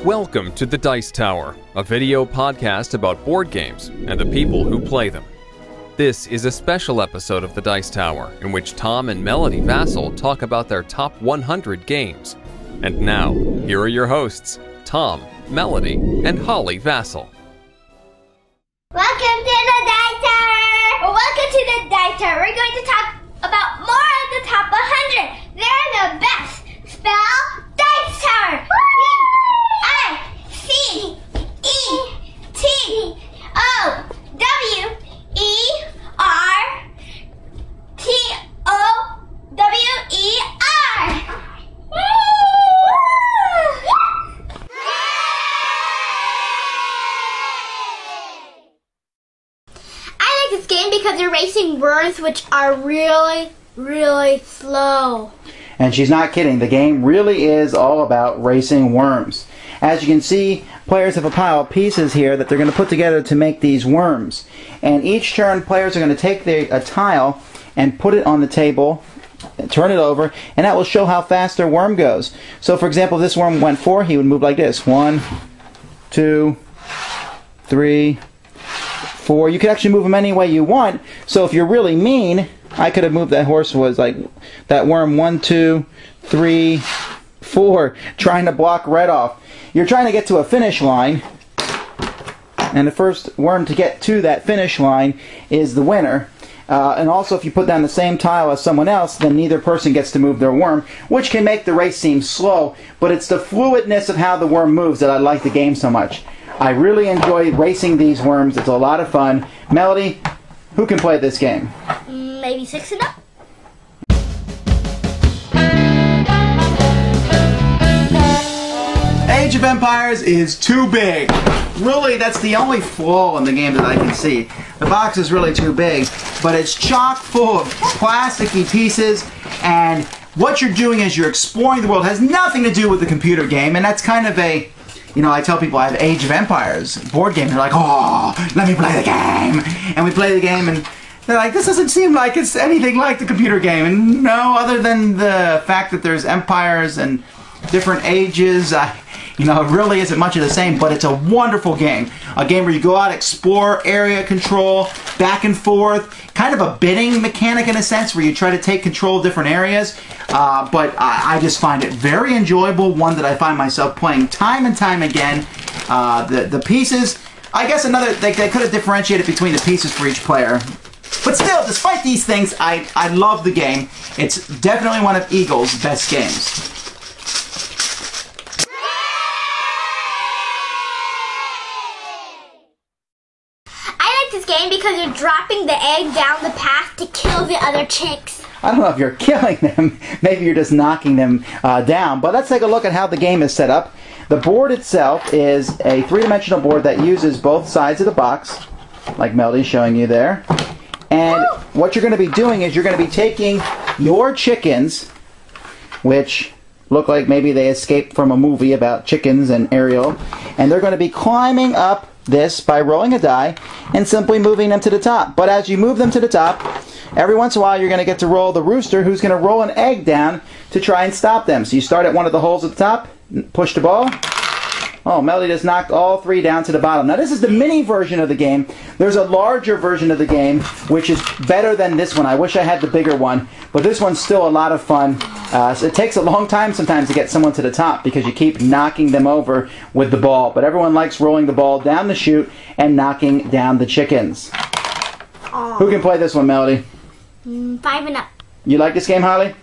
Welcome to the Dice Tower, a video podcast about board games and the people who play them. This is a special episode of the Dice Tower in which Tom and Melody Vasel talk about their top 100 games. And now, here are your hosts, Tom, Melody, and Holly Vasel. Welcome to the Dice Tower! Welcome to the Dice Tower. We're going to talk about more of the top 100. They're the best. Spell Dice Tower. D-I-C-E-T-O-W-E-R. I like this game because you're racing worms which are really slow. And she's not kidding. The game really is all about racing worms. As you can see, players have a pile of pieces here that they're going to put together to make these worms. And each turn, players are going to take a tile and put it on the table, turn it over, and that will show how fast their worm goes. So, for example, if this worm went 4, he would move like this. 1, 2, 3, 4. You could actually move them any way you want. So if you're really mean, I could have moved that horse was like that worm 1, 2, 3, 4, trying to block red off. You're trying to get to a finish line, and the first worm to get to that finish line is the winner. And also, if you put down the same tile as someone else, then neither person gets to move their worm, which can make the race seem slow, but it's the fluidness of how the worm moves that I like the game so much. I really enjoy racing these worms. It's a lot of fun. Melody, who can play this game? Maybe 6 and up. Age of Empires is too big. Really, that's the only flaw in the game that I can see. The box is really too big, but it's chock full of plasticky pieces, and what you're doing is you're exploring the world. It has nothing to do with the computer game, and that's kind of a, I tell people I have Age of Empires board game. They're like, oh, let me play the game. And we play the game, and they're like, this doesn't seem like it's anything like the computer game. And no, other than the fact that there's empires and different ages, it really isn't much of the same, but it's a wonderful game. A game where you go out, explore, area control, back and forth, kind of a bidding mechanic in a sense where you try to take control of different areas. But I just find it very enjoyable, one that I find myself playing time and time again. The pieces, I guess they could have differentiated between the pieces for each player. But still, despite these things, I love the game. It's definitely one of Eagle's best games. This game because you're dropping the egg down the path to kill the other chicks. I don't know if you're killing them. Maybe you're just knocking them down. But let's take a look at how the game is set up. The board itself is a three-dimensional board that uses both sides of the box, like Melody's showing you there. And what you're going to be doing is you're going to be taking your chickens, which look like maybe they escaped from a movie about chickens and Ariel, and they're going to be climbing up this by rolling a die and simply moving them to the top. But as you move them to the top, every once in a while you're going to get to roll the rooster, who's going to roll an egg down to try and stop them. So you start at one of the holes at the top, push the ball. Oh, Melody just knocked all 3 down to the bottom. Now this is the mini version of the game. There's a larger version of the game which is better than this one. I wish I had the bigger one, but this one's still a lot of fun. So it takes a long time sometimes to get someone to the top because you keep knocking them over with the ball. But everyone likes rolling the ball down the chute and knocking down the chickens. Aww. Who can play this one, Melody? 5 and up. You like this game, Holly?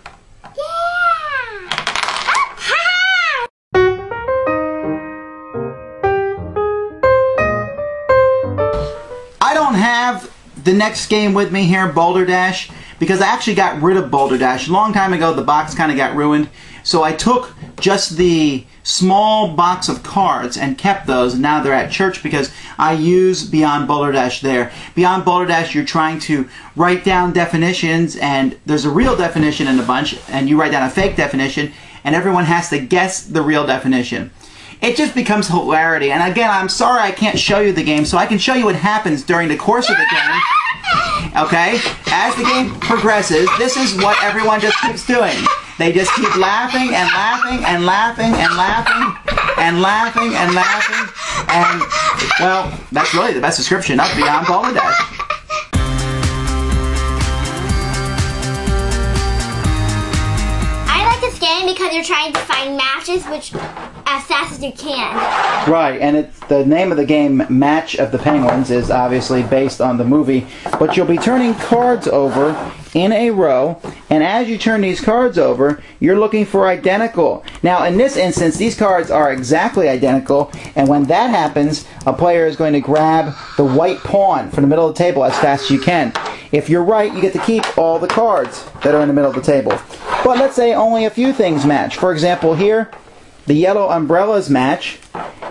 I don't have the next game with me here, Boulder Dash, because I actually got rid of Boulder Dash. A long time ago, the box kind of got ruined, so I took just the small box of cards and kept those, and now they're at church because I use Beyond Boulder Dash there. Beyond Boulder Dash, you're trying to write down definitions, and there's a real definition in the bunch, and you write down a fake definition, and everyone has to guess the real definition. It just becomes hilarity. And again, I'm sorry I can't show you the game, so I can show you what happens during the course of the game. Okay? As the game progresses, this is what everyone just keeps doing. They just keep laughing and laughing and laughing and laughing. and laughing and laughing. And, well, that's really the best description of Beyond Balderdash. I like this game because you're trying to find matches as fast as you can. Right, and it's the name of the game, Match of the Penguins, is obviously based on the movie. But you'll be turning cards over in a row, and as you turn these cards over, you're looking for identical. Now, in this instance, these cards are exactly identical, and when that happens, a player is going to grab the white pawn from the middle of the table as fast as you can. If you're right, you get to keep all the cards that are in the middle of the table. But let's say only a few things match. For example, here, the yellow umbrellas match,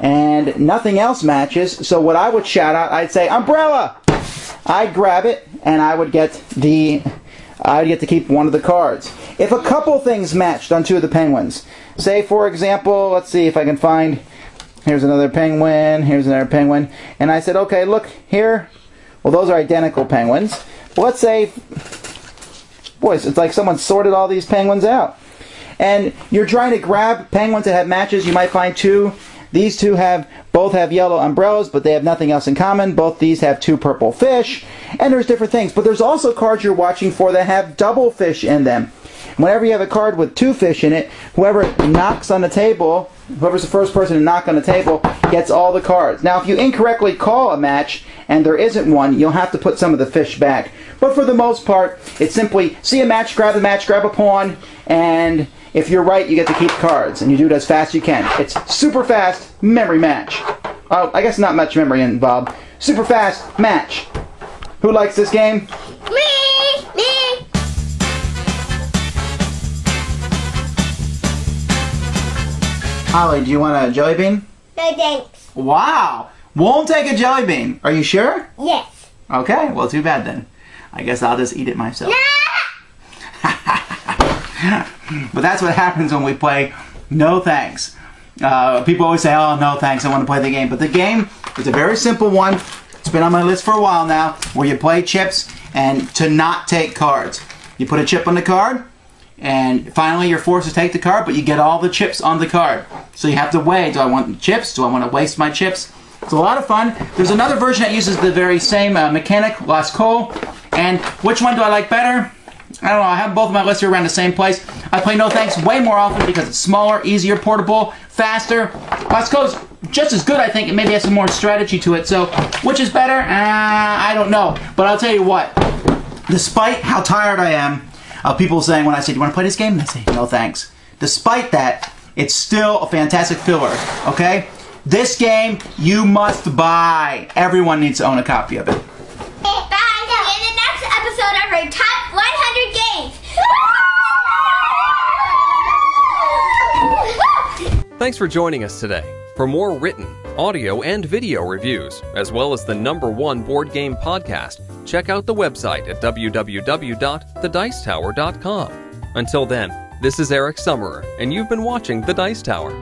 and nothing else matches. So what I would shout out, I'd say, umbrella! I'd grab it, and I would get to keep one of the cards. If a couple things matched on two of the penguins, say for example, let's see if I can find, here's another penguin, here's another penguin, and I said, okay, look here, well those are identical penguins. But let's say, boys, it's like someone sorted all these penguins out. And you're trying to grab penguins that have matches. You might find two. These two both have yellow umbrellas, but they have nothing else in common. Both these have two purple fish, and there's different things. But there's also cards you're watching for that have double fish in them. Whenever you have a card with two fish in it, whoever knocks on the table, whoever's the first person to knock on the table, gets all the cards. Now, if you incorrectly call a match and there isn't one, you'll have to put some of the fish back. But for the most part, it's simply see a match, grab a pawn, and if you're right, you get to keep cards, and you do it as fast as you can. It's super fast memory match. I guess not much memory involved. Super fast match. Who likes this game? Me! Holly, do you want a jelly bean? No thanks. Wow! Won't take a jelly bean. Are you sure? Yes. Okay, well too bad then. I guess I'll just eat it myself. But that's what happens when we play no thanks. People always say, oh no thanks, I want to play the game. But the game is a very simple one. It's been on my list for a while now, where you play chips and to not take cards. You put a chip on the card, and finally you're forced to take the card, but you get all the chips on the card. So you have to weigh, do I want chips? Do I want to waste my chips? It's a lot of fun. There's another version that uses the very same mechanic, Las Cole, and which one do I like better? I don't know, I have both of my lists here around the same place. I play No Thanks way more often because it's smaller, easier, portable, faster. Las Cole's just as good, I think. It maybe has some more strategy to it. So, which is better? I don't know. But I'll tell you what, despite how tired I am of people saying when I say, do you want to play this game? And I say, no thanks. Despite that, it's still a fantastic filler, okay? This game, you must buy. Everyone needs to own a copy of it. Bye. In the next episode of our Top 100 Games. Thanks for joining us today. For more written, audio, and video reviews, as well as the #1 board game podcast, check out the website at www.thedicetower.com. Until then, this is Eric Summerer, and you've been watching The Dice Tower.